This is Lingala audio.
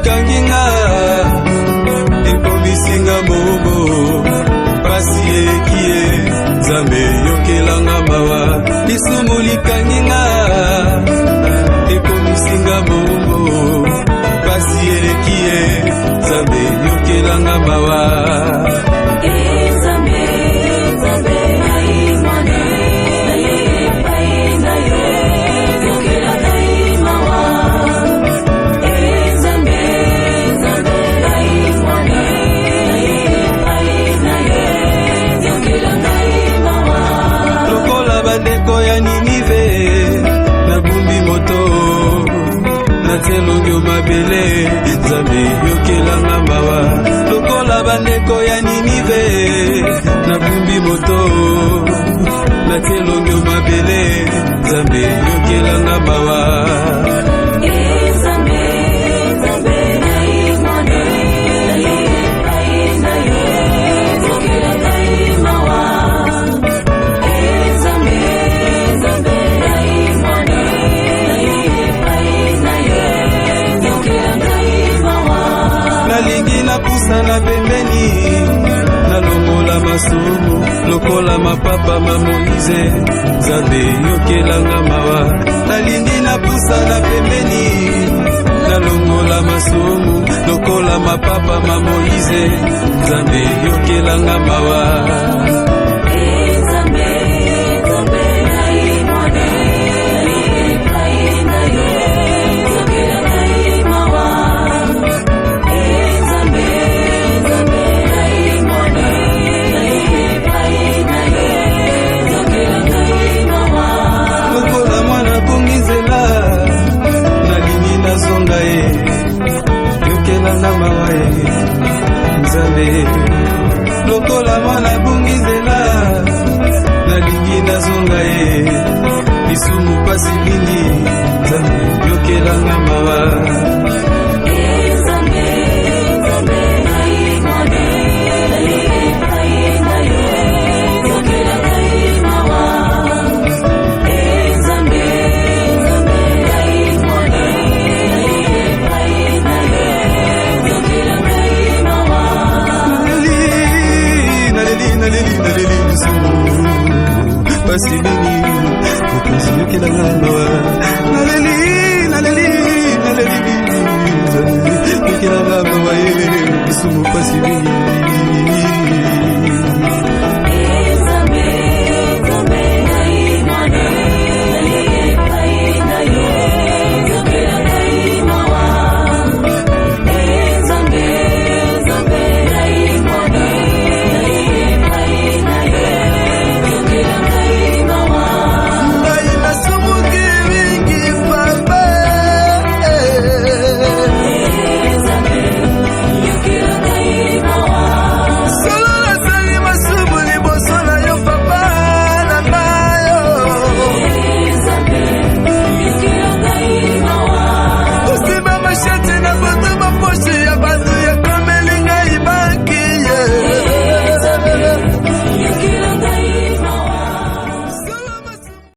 likanginga ekomisinga momo pasi ekie Nzambe yokelanga mawa lisumu likanginga ekomisinga momo pasi ekie Nzambe yokelanga mawa Natelongo mabele Nzambe yokelanga mawa lokola bandeko ya Ninive nabumbi moto natelongo mabele Nzambe yokelanga mawa na pembeni nalongola masumu lokola mapapa ma Moïse Nzambe yokelanga mawa nalingi napusa na pembeni nalongola masumu lokola mapapa ma Moïse Nzambe yokelanga mawa lokola mwana bungizela nalingi nazonga ye lisumu pasi mingi Nzambe yokelanga mawa pasi mingi kupesi yokelanga mawa naleli yokelanga mawa lisumu pasi mingi